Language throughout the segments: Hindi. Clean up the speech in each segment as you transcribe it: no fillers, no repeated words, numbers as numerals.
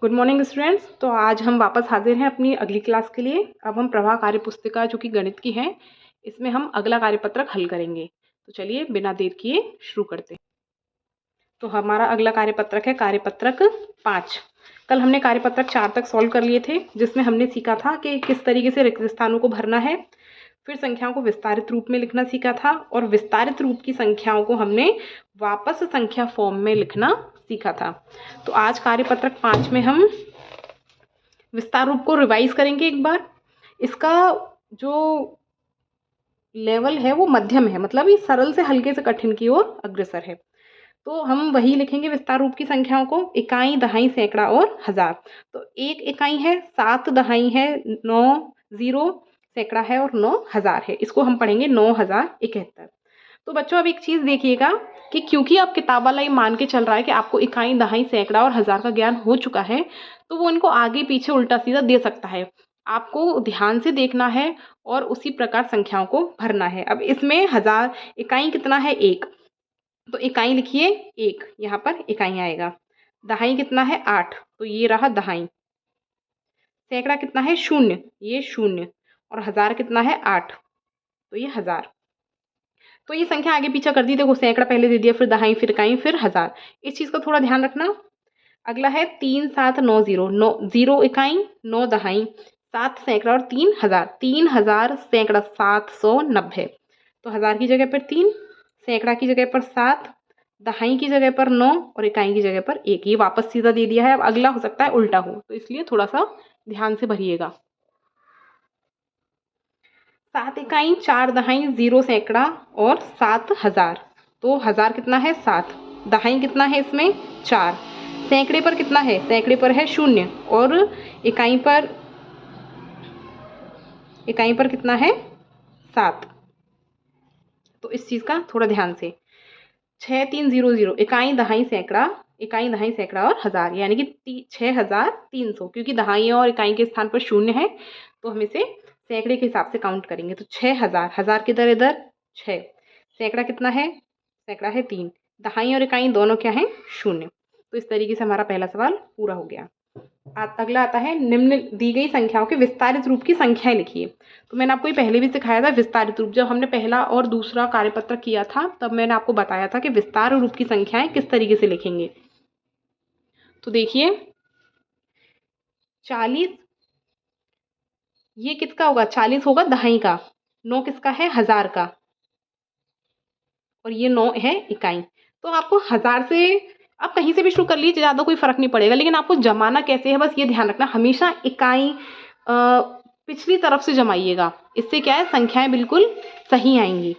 Good morning students. तो आज हम वापस हाजिर हैं अपनी अगली क्लास के लिए। अब हम प्रवाह कार्य पुस्तिका जो कि गणित की है, इसमें हम अगला कार्यपत्रक हल करेंगे। तो चलिए बिना देर किए शुरू करते हैं। तो हमारा अगला कार्यपत्रक है कार्यपत्रक 5। कल हमने कार्यपत्रक 4 तक सॉल्व कर लिए थे, जिसमें हमने सीखा था कि किस तरीके से रिक्त स्थानों को भरना है। फिर संख्याओं को विस्तारित रूप में लिखना सीखा था, और विस्तारित रूप की संख्याओं को हमने वापस संख्या फॉर्म में लिखना सीखा था। तो आज कार्यपत्रक 5 में हम विस्तार रूप को रिवाइज करेंगे एक बार। इसका जो लेवल है वो मध्यम है, मतलब ये सरल से हल्के से कठिन की ओर अग्रसर है। तो हम वही लिखेंगे विस्तार रूप की संख्याओं को, इकाई, दहाई, सैकड़ा और हजार। तो एक इकाई है, 7 दहाई है, 9 जीरो सैकड़ा है और 9 हजार है। इसको हम पढ़ेंगे 9071। तो बच्चों अब एक चीज़ देखिएगा कि क्योंकि आप किताब वाला ये मान के चल रहा है कि आपको इकाई, दहाई, सैकड़ा और हजार का ज्ञान हो चुका है, तो वो इनको आगे पीछे उल्टा सीधा दे सकता है। आपको ध्यान से देखना है और उसी प्रकार संख्याओं को भरना है। अब इसमें हजार, इकाई कितना है? 1, तो इकाई लिखिए 1, यहाँ पर इकाई आएगा। दहाई कितना है? 8, तो ये रहा दहाई। सैकड़ा कितना है? 0, ये 0। और हजार कितना है? 8, तो ये हजार। तो ये संख्या आगे पीछे कर दी, देखो सैकड़ा पहले दे दिया, फिर दहाई, फिर इकाई, फिर हजार। इस चीज़ का थोड़ा ध्यान रखना। अगला है 3 7 9 0, 9 0 इकाई, 9 दहाई, 7 सैकड़ा और 3 हजार। 3000 सैकड़ा 790। तो हजार की जगह पर 3, सैकड़ा की जगह पर 7, दहाई की जगह पर 9 और इकाई की जगह पर 1। ये वापस सीधा दे दिया है। अब अगला हो सकता है उल्टा हो, तो इसलिए थोड़ा सा ध्यान से भरिएगा। 7 इकाई, 4 दहाई, 0 सैकड़ा और 7 हजार। तो हजार कितना है? 7। दहाई कितना है इसमें? 4। सैकड़े पर कितना है? सैकड़े पर है 0। और इकाई पर कितना है? 7। तो इस चीज़ का थोड़ा ध्यान से। 6 3 0 0, इकाई, दहाई, सैकड़ा, इकाई, दहाई, सैकड़ा और हजार, यानी कि 6300। क्योंकि दहाई और इकाई के स्थान पर 0 है, तो हम इसे सैकड़े के हिसाब से काउंट करेंगे। तो 6000, हजार किधर? इधर 6। सैकड़ा कितना है? सैकड़ा है 3। दहाई और इकाई दोनों क्या है? 0। तो इस तरीके से हमारा पहला सवाल पूरा हो गया। अगला आता है निम्न दी गई संख्याओं के विस्तारित रूप की संख्याएं लिखिए। तो मैंने आपको ये पहले भी सिखाया था विस्तारित रूप। जब हमने पहला और दूसरा कार्यपत्र किया था, तब मैंने आपको बताया था कि विस्तार रूप की संख्याएं किस तरीके से लिखेंगे। तो देखिए 40, ये किसका होगा? 40 होगा दहाई का। 9 किसका है? हजार का। और ये 9 है इकाई। तो आपको हजार से आप कहीं से भी शुरू कर लीजिए, ज़्यादा कोई फर्क नहीं पड़ेगा, लेकिन आपको जमाना कैसे है बस ये ध्यान रखना। हमेशा इकाई पिछली तरफ से जमाइएगा, इससे क्या है संख्याएं बिल्कुल सही आएंगी।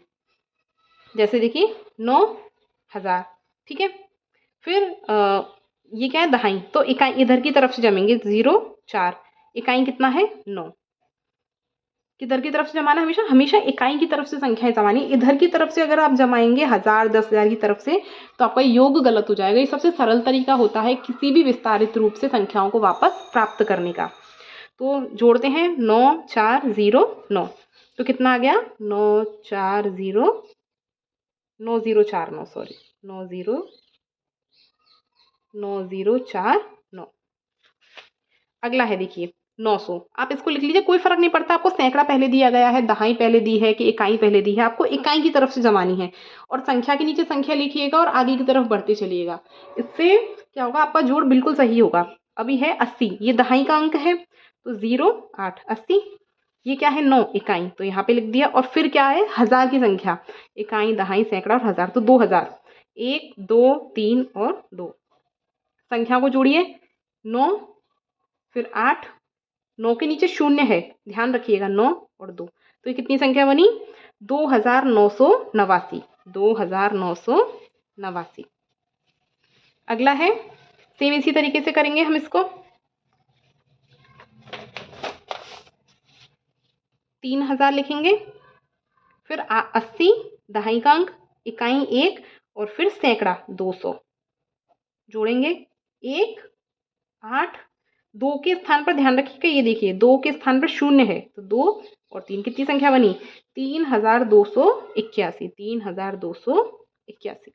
जैसे देखिए 9000, ठीक है। फिर ये क्या है? दहाई, तो इकाई इधर की तरफ से जमेंगे, 0 4। इकाई कितना है? 9। किधर की तरफ से जमाना? हमेशा हमेशा इकाई की तरफ से संख्याएं जमानी। इधर की तरफ से अगर आप जमाएंगे 1000 10000 की तरफ से, तो आपका योग गलत हो जाएगा। ये सबसे सरल तरीका होता है किसी भी विस्तारित रूप से संख्याओं को वापस प्राप्त करने का। तो जोड़ते हैं 9 4 0 9। तो कितना आ गया? 9 4 0 9 0 4 9, सॉरी 9 0 9 0 4 9। अगला है देखिए 900। आप इसको लिख लीजिए, कोई फर्क नहीं पड़ता। आपको सैकड़ा पहले दिया गया है, दहाई पहले दी है कि इकाई पहले दी है, आपको इकाई की तरफ से जमानी है। और संख्या के नीचे संख्या लिखिएगा और आगे की तरफ बढ़ते चलिएगा। इससे क्या होगा? आपका जोड़ बिल्कुल सही होगा। अभी है 80, ये दहाई का अंक है, तो 0 8 80। ये क्या है? 9 इकाई, तो यहाँ पे लिख दिया। और फिर क्या है? हजार की संख्या, इकाई, दहाई, सैकड़ा और हजार, तो 2000। 1 2 3 और 2। संख्या को जोड़िए, 9 फिर 8, 9 के नीचे 0 है, ध्यान रखिएगा, 9 और 2। तो ये कितनी संख्या बनी? 2989। 2989। अगला है सेम इसी तरीके से करेंगे हम इसको। 3000 लिखेंगे, फिर 80 दहाई का अंक, इकाई 1 और फिर सैकड़ा 200। जोड़ेंगे 1 8, 2 के स्थान पर ध्यान रखिएगा, ये देखिए 2 के स्थान पर 0 है, तो 2 और 3 कितनी संख्या बनी? 3281। 3281।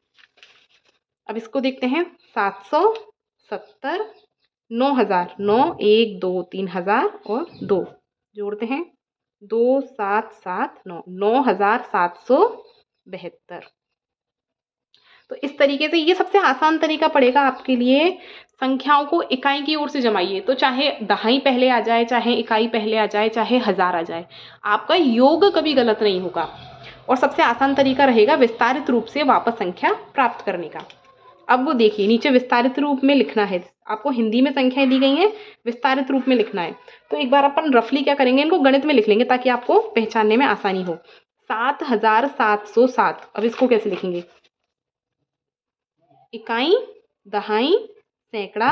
अब इसको देखते हैं 770 9,000, 9 1 2 3 हज़ार और 2 जोड़ते हैं, 2 7 7 9, 9,772। तो इस तरीके से ये सबसे आसान तरीका पड़ेगा आपके लिए। संख्याओं को इकाई की ओर से जमाइए, तो चाहे दहाई पहले आ जाए, चाहे इकाई पहले आ जाए, चाहे हज़ार आ जाए, आपका योग कभी गलत नहीं होगा। और सबसे आसान तरीका रहेगा विस्तारित रूप से वापस संख्या प्राप्त करने का। अब वो देखिए, नीचे विस्तारित रूप में लिखना है, आपको हिंदी में संख्याएं दी गई हैं, विस्तारित रूप में लिखना है। तो एक बार अपन रफली क्या करेंगे, इनको गणित में लिख लेंगे ताकि आपको पहचानने में आसानी हो। 7,707, अब इसको कैसे लिखेंगे, इकाई, दहाई, सैकड़ा,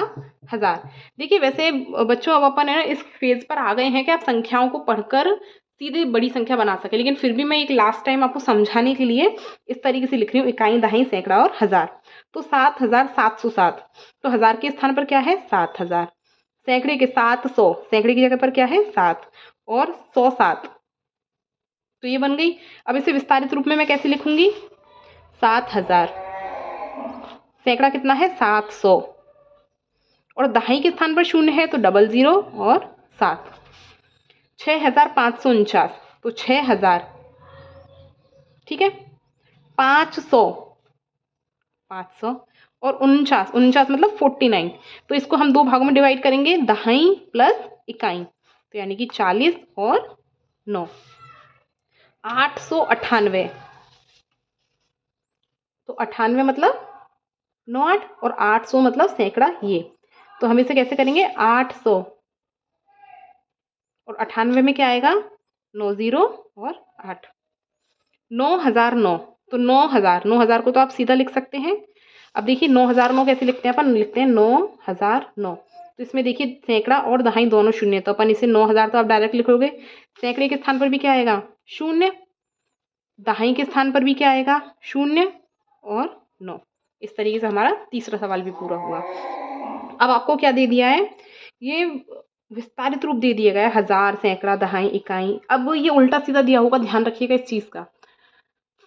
हज़ार। देखिए वैसे बच्चों अब अपन है ना इस फेज पर आ गए हैं कि आप संख्याओं को पढ़कर सीधे बड़ी संख्या बना सके, लेकिन फिर भी मैं एक लास्ट टाइम आपको समझाने के लिए इस तरीके से लिख रही हूँ, इकाई, दहाई, सैकड़ा और हज़ार। तो 7,707, तो हज़ार के स्थान पर क्या है 7,000, सैकड़े के 700, सैकड़े की जगह पर क्या है 7, और 107, तो ये बन गई। अब इसे विस्तारित रूप में मैं कैसे लिखूंगी, 7,000, सैकड़ा कितना है 700, और दहाई के स्थान पर शून्य है तो 00 और 7, 6,549, तो 6,000, ठीक है, 500, 500 और 49, 49 मतलब 49, तो इसको हम दो भागों में डिवाइड करेंगे, दहाई प्लस इकाई, तो यानी कि 40 और 9, 898, तो 98 मतलब 9 8, और 800 मतलब सैकड़ा ये, तो हम इसे कैसे करेंगे 800, और 98 में क्या आएगा 90 और 8, 9,009, तो 9,000 को तो आप सीधा लिख सकते हैं। अब देखिए 9,009 कैसे लिखते हैं, अपन लिखते हैं 9,009, तो इसमें देखिए सैकड़ा और दहाई दोनों शून्य, तो अपन इसे 9,000 तो आप डायरेक्ट लिखोगे, सैकड़े के स्थान पर भी क्या आएगा शून्य, दहाई के स्थान पर भी क्या आएगा शून्य और 9। इस तरीके से हमारा तीसरा सवाल भी पूरा हुआ। अब आपको क्या दे दिया है, ये विस्तारित रूप दे दिया गया है, हज़ार, सैकड़ा, दहाई, इकाई। अब ये उल्टा सीधा दिया होगा, ध्यान रखिएगा इस चीज़ का।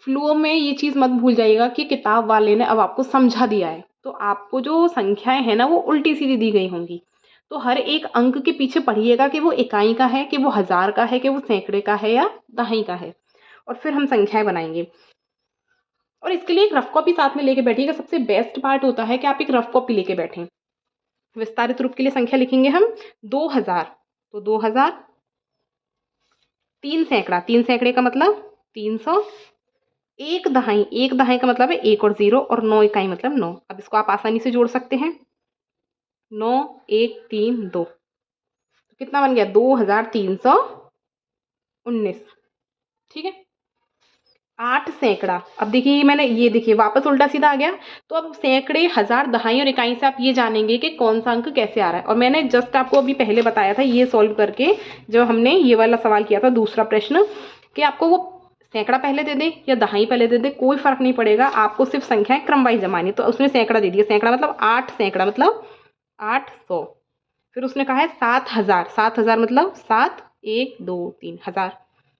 फ्लो में ये चीज़ मत भूल जाइएगा कि किताब वाले ने अब आपको समझा दिया है, तो आपको जो संख्याएं हैं ना वो उल्टी सीधी दी गई होंगी, तो हर एक अंक के पीछे पढ़िएगा कि वो इकाई का है, कि वो हज़ार का है, कि वो सैकड़े का है या दहाई का है, और फिर हम संख्याएं बनाएंगे। और इसके लिए एक रफ कॉपी साथ में लेके बैठिएगा। सबसे बेस्ट पार्ट होता है कि आप एक रफ कॉपी लेके बैठें। विस्तारित रूप के लिए संख्या लिखेंगे हम 2,000, तो 2,000, 3 सैकड़ा, 3 सैकड़े का मतलब 300, एक दहाई, एक दहाई का मतलब है 1 और 0, और 9 इकाई मतलब 9। अब इसको आप आसानी से जोड़ सकते हैं, 9 1 3 2, तो कितना बन गया 2,319, ठीक है। 8 सैकड़ा, अब देखिए मैंने ये देखिए वापस उल्टा सीधा आ गया, तो अब सैकड़े, हज़ार, दहाई और इकाई से आप ये जानेंगे कि कौन सा अंक कैसे आ रहा है। और मैंने जस्ट आपको अभी पहले बताया था ये सॉल्व करके, जब हमने ये वाला सवाल किया था दूसरा प्रश्न, कि आपको वो सैकड़ा पहले दे दे या दहाई पहले दे दे कोई फर्क नहीं पड़ेगा, आपको सिर्फ संख्याएं क्रम वाइज जमानी। तो उसने सैकड़ा दे दिया, सैकड़ा मतलब 8 सैकड़ा मतलब 800, फिर उसने कहा है 7,000, 7,000 मतलब 7 1 2 3 हज़ार,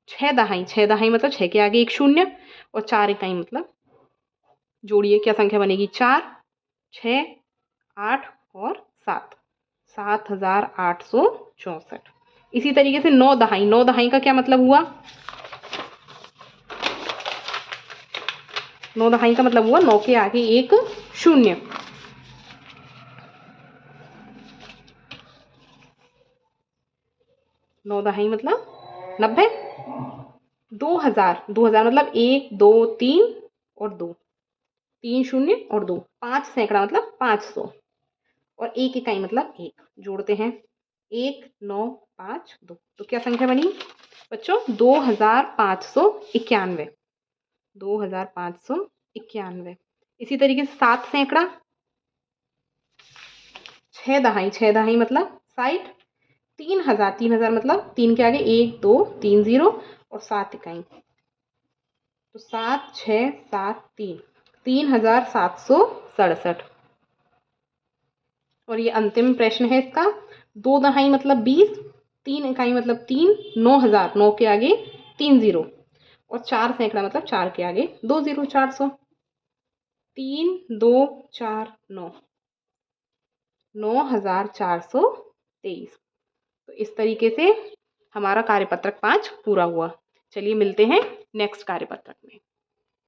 6 दहाई, 6 दहाई मतलब 6 के आगे एक शून्य, और 4 इकाई मतलब, जोड़िए क्या संख्या बनेगी 4 6 8 और 7, 7,864। इसी तरीके से 9 दहाई, 9 दहाई का क्या मतलब हुआ, 9 दहाई का मतलब हुआ 9 के आगे एक शून्य, 9 दहाई मतलब 90, 2,000, 2,000 मतलब 1 2 3 और 2, 3 शून्य और 2, 5 सैकड़ा मतलब 500, और एक इकाई मतलब 1, जोड़ते हैं 1 9 5 2, तो क्या संख्या बनी बच्चों 2,591, 2,591। इसी तरीके से 7 सैकड़ा, 6 दहाई, 6 दहाई मतलब 60, 3,000, 3,000 मतलब 3 के आगे 1 2 3 0 और 7 इकाई, तो 7 6 7 3, 3,767। और ये अंतिम प्रश्न है इसका, 2 दहाई मतलब 20, 3 इकाई मतलब 3, 9,000, 9 के आगे 3 0, और 4 सैकड़ा मतलब 4 के आगे 2 0, 400, 3 2 4 9। 9423। तो इस तरीके से हमारा कार्यपत्रक 5 पूरा हुआ। चलिए मिलते हैं नेक्स्ट कार्यपत्रक में।